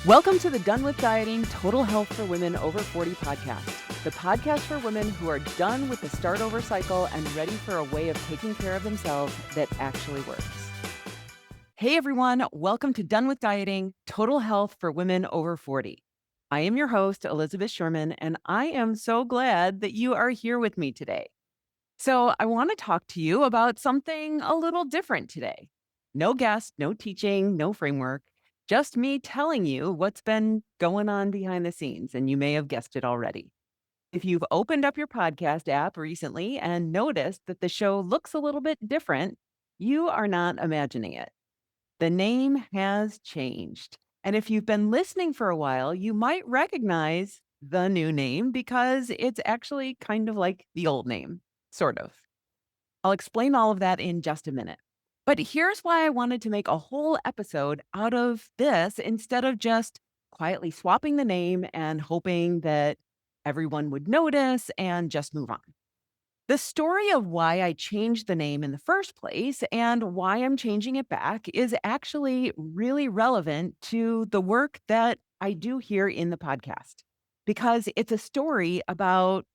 Welcome to the Done with Dieting Total Health for Women Over 40 podcast, the podcast for women who are done with the start over cycle and ready for a way of taking care of themselves that actually works. Hey everyone, welcome to Done with Dieting Total Health for Women Over 40. I am your host, Elizabeth Sherman, and I am so glad that you are here with me today. So, I want to talk to you about something a little different today. No guest, no teaching, no framework, just me telling you what's been going on behind the scenes. And you may have guessed it already. If you've opened up your podcast app recently and noticed that the show looks a little bit different, you are not imagining it. The name has changed. And if you've been listening for a while, you might recognize the new name because it's actually kind of like the old name, sort of. I'll explain all of that in just a minute. But here's why I wanted to make a whole episode out of this instead of just quietly swapping the name and hoping that everyone would notice and just move on. The story of why I changed the name in the first place and why I'm changing it back is actually really relevant to the work that I do here in the podcast because it's a story about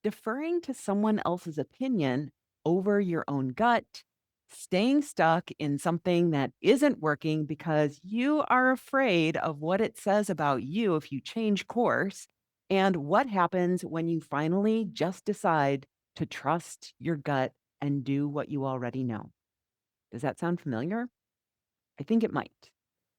deferring to someone else's opinion over your own gut, staying stuck in something that isn't working because you are afraid of what it says about you if you change course, and what happens when you finally just decide to trust your gut and do what you already know. Does that sound familiar? I think it might.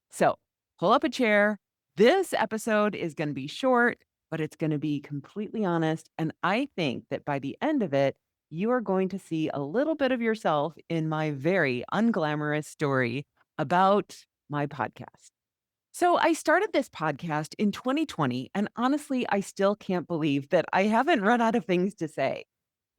So pull up a chair. This episode is going to be short, but it's going to be completely honest. And I think that by the end of it, you are going to see a little bit of yourself in my very unglamorous story about my podcast. So I started this podcast in 2020, and honestly, I still can't believe that I haven't run out of things to say.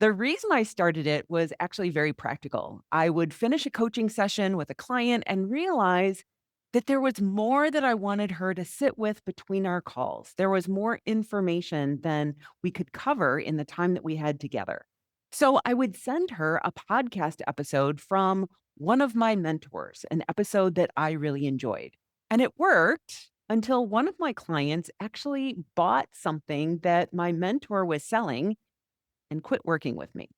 The reason I started it was actually very practical. I would finish a coaching session with a client and realize that there was more that I wanted her to sit with between our calls. There was more information than we could cover in the time that we had together. So I would send her a podcast episode from one of my mentors, an episode that I really enjoyed. And it worked until one of my clients actually bought something that my mentor was selling and quit working with me.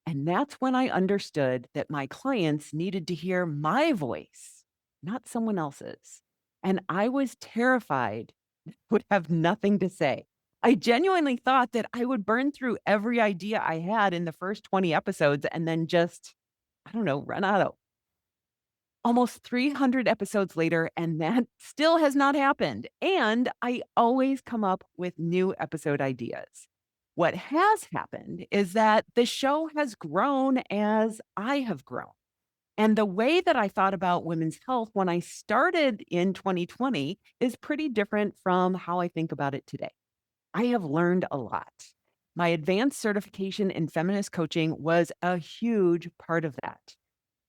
And that's when I understood that my clients needed to hear my voice, not someone else's. And I was terrified, would have nothing to say. I genuinely thought that I would burn through every idea I had in the first 20 episodes and then just, I don't know, run out of almost 300 episodes later. And that still has not happened. And I always come up with new episode ideas. What has happened is that the show has grown as I have grown. And the way that I thought about women's health when I started in 2020 is pretty different from how I think about it today. I have learned a lot. My advanced certification in feminist coaching was a huge part of that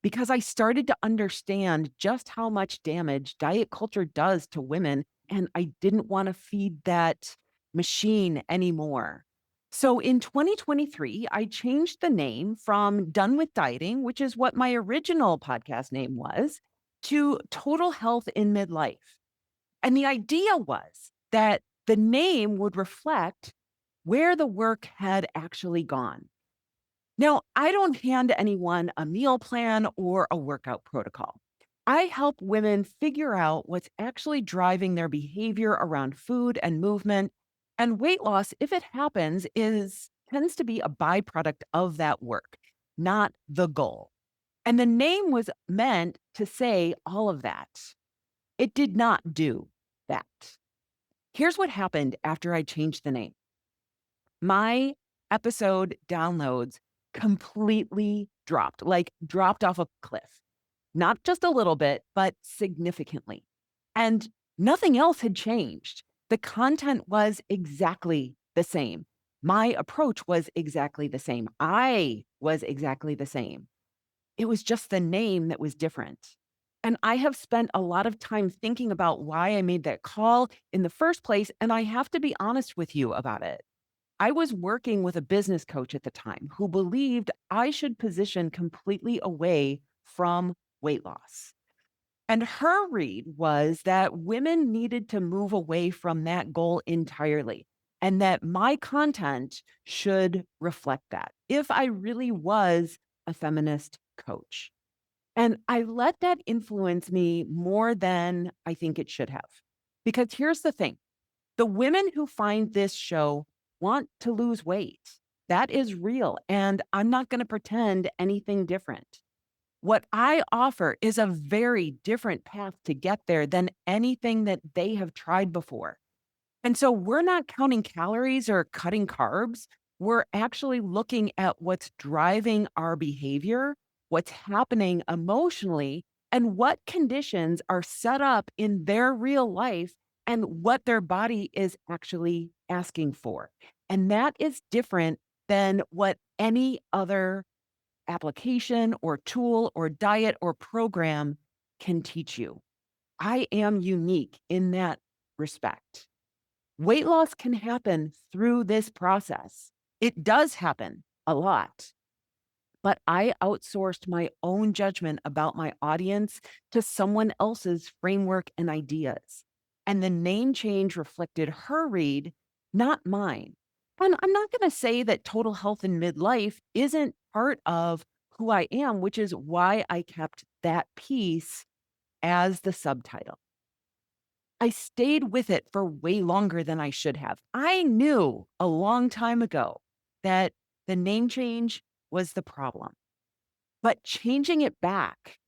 because I started to understand just how much damage diet culture does to women. And I didn't want to feed that machine anymore. So in 2023, I changed the name from Done with Dieting, which is what my original podcast name was, to Total Health in Midlife. And the idea was that the name would reflect where the work had actually gone. Now, I don't hand anyone a meal plan or a workout protocol. I help women figure out what's actually driving their behavior around food and movement. And weight loss, if it happens, is tends to be a byproduct of that work, not the goal. And the name was meant to say all of that. It did not do that. Here's what happened after I changed the name. My episode downloads completely dropped, like dropped off a cliff. Not just a little bit, but significantly. And nothing else had changed. The content was exactly the same. My approach was exactly the same. I was exactly the same. It was just the name that was different. And I have spent a lot of time thinking about why I made that call in the first place. And I have to be honest with you about it. I was working with a business coach at the time who believed I should position completely away from weight loss. And her read was that women needed to move away from that goal entirely, and that my content should reflect that if I really was a feminist coach. And I let that influence me more than I think it should have. Because here's the thing, the women who find this show want to lose weight. That is real. And I'm not going to pretend anything different. What I offer is a very different path to get there than anything that they have tried before. And so we're not counting calories or cutting carbs. We're actually looking at what's driving our behavior, what's happening emotionally, and what conditions are set up in their real life and what their body is actually asking for. And that is different than what any other application or tool or diet or program can teach you. I am unique in that respect. Weight loss can happen through this process. It does happen a lot, but I outsourced my own judgment about my audience to someone else's framework and ideas. And the name change reflected her read, not mine. And I'm not going to say that total health in midlife isn't part of who I am, which is why I kept that piece as the subtitle. I stayed with it for way longer than I should have. I knew a long time ago that the name change was the problem, but changing it back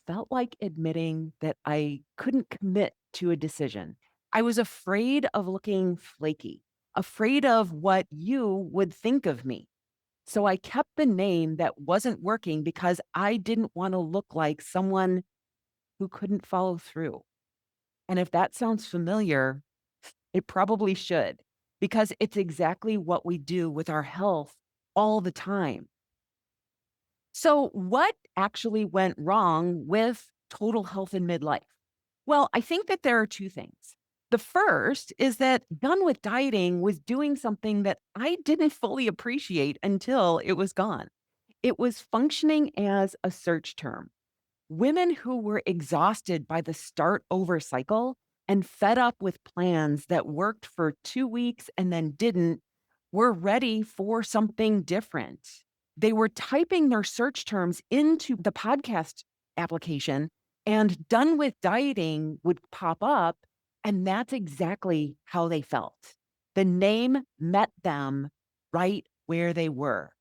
felt like admitting that I couldn't commit to a decision. I was afraid of looking flaky, afraid of what you would think of me. So I kept the name that wasn't working because I didn't want to look like someone who couldn't follow through. And if that sounds familiar, it probably should, because it's exactly what we do with our health all the time. So, what actually went wrong with total health in midlife? Well, I think that there are two things. The first is that Done with Dieting was doing something that I didn't fully appreciate until it was gone. It was functioning as a search term. Women who were exhausted by the start over cycle and fed up with plans that worked for 2 weeks and then didn't were ready for something different. They were typing their search terms into the podcast application, and Done with Dieting would pop up. And that's exactly how they felt. The name met them right where they were.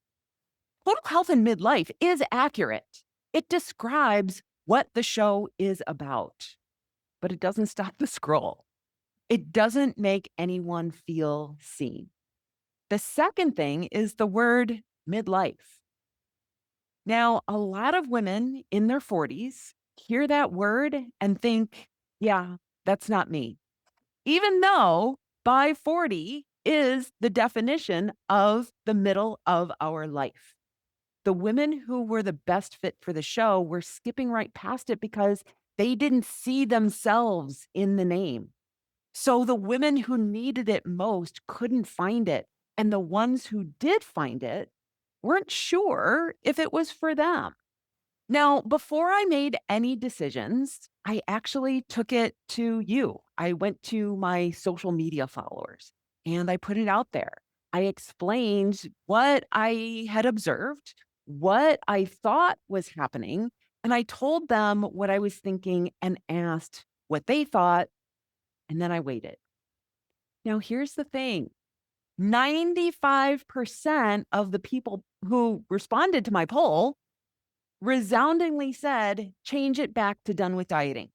Total Health in Midlife is accurate. It describes what the show is about, but it doesn't stop the scroll. It doesn't make anyone feel seen. The second thing is the word midlife. Now, a lot of women in their 40s hear that word and think, yeah, that's not me. Even though by 40 is the definition of the middle of our life. The women who were the best fit for the show were skipping right past it because they didn't see themselves in the name. So the women who needed it most couldn't find it. And the ones who did find it weren't sure if it was for them. Now, before I made any decisions, I actually took it to you. I went to my social media followers and I put it out there. I explained what I had observed, what I thought was happening, and I told them what I was thinking and asked what they thought, and then I waited. Now, here's the thing, 95% of the people who responded to my poll resoundingly said, change it back to Done with Dieting.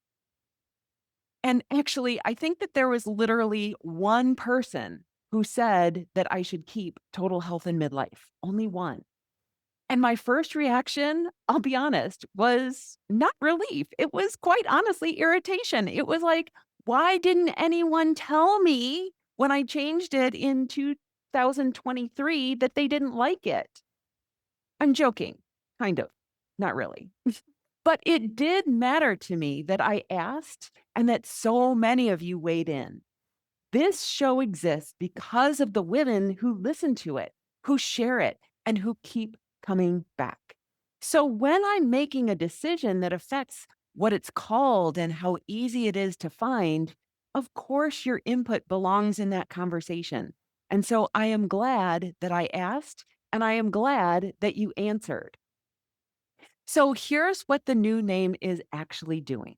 And actually, I think that there was literally one person who said that I should keep Total Health in Midlife, only one. And my first reaction, I'll be honest, was not relief. It was quite honestly irritation. It was like, why didn't anyone tell me when I changed it in 2023 that they didn't like it? I'm joking, kind of, not really. But it did matter to me that I asked and that so many of you weighed in. This show exists because of the women who listen to it, who share it, and who keep coming back. So when I'm making a decision that affects what it's called, and how easy it is to find, of course your input belongs in that conversation. And so I am glad that I asked, and I am glad that you answered. So here's what the new name is actually doing.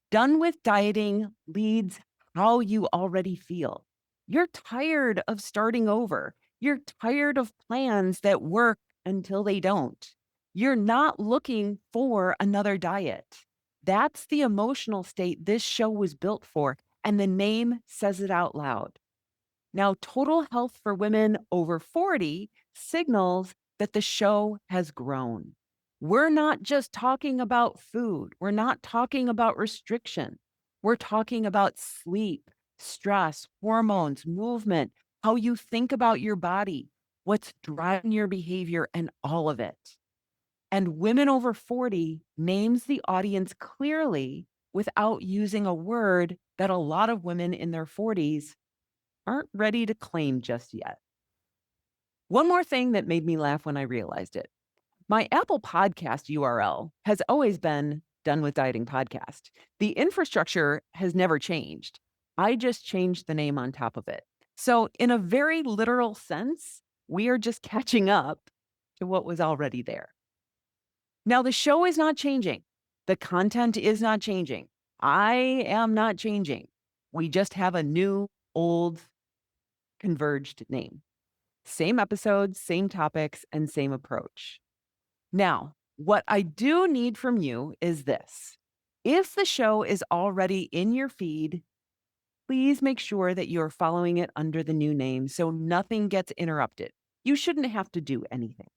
Done with dieting leads how you already feel. You're tired of starting over. You're tired of plans that work until they don't. You're not looking for another diet. That's the emotional state this show was built for, and the name says it out loud. Now, total health for women over 40 signals that the show has grown. We're not just talking about food, we're not talking about restriction. We're talking about sleep, stress, hormones, movement, how you think about your body, what's driving your behavior, and all of it. And Women Over 40 names the audience clearly without using a word that a lot of women in their 40s aren't ready to claim just yet. One more thing that made me laugh when I realized it. My Apple Podcast URL has always been Done with Dieting Podcast. The infrastructure has never changed. I just changed the name on top of it. So, in a very literal sense, we are just catching up to what was already there. Now, the show is not changing. The content is not changing. I am not changing. We just have a new, old, converged name. Same episodes, same topics, and same approach. Now, what I do need from you is this. If the show is already in your feed, please make sure that you're following it under the new name so nothing gets interrupted. You shouldn't have to do anything.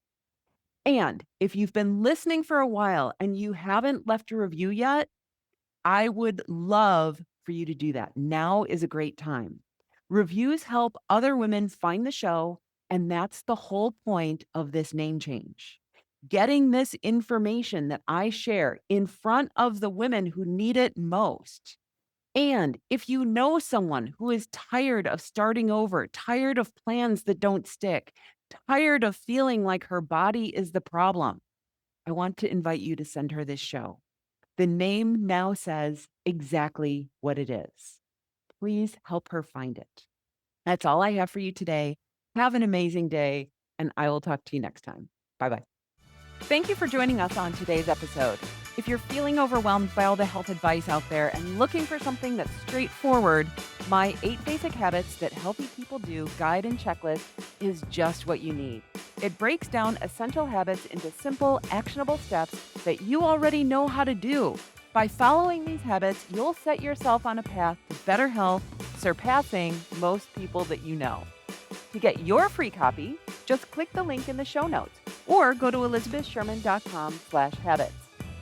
And if you've been listening for a while and you haven't left a review yet, I would love for you to do that. Now is a great time. Reviews help other women find the show, and that's the whole point of this name change. Getting this information that I share in front of the women who need it most. And if you know someone who is tired of starting over, tired of plans that don't stick, tired of feeling like her body is the problem, I want to invite you to send her this show. The name now says exactly what it is. Please help her find it. That's all I have for you today. Have an amazing day, and I will talk to you next time. Bye-bye. Thank you for joining us on today's episode. If you're feeling overwhelmed by all the health advice out there and looking for something that's straightforward, my 8 Basic Habits That Healthy People Do guide and checklist is just what you need. It breaks down essential habits into simple, actionable steps that you already know how to do. By following these habits, you'll set yourself on a path to better health, surpassing most people that you know. To get your free copy, just click the link in the show notes or go to elizabethsherman.com/habits.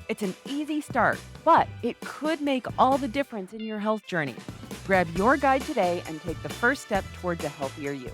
It's an easy start, but it could make all the difference in your health journey. Grab your guide today and take the first step towards a healthier you.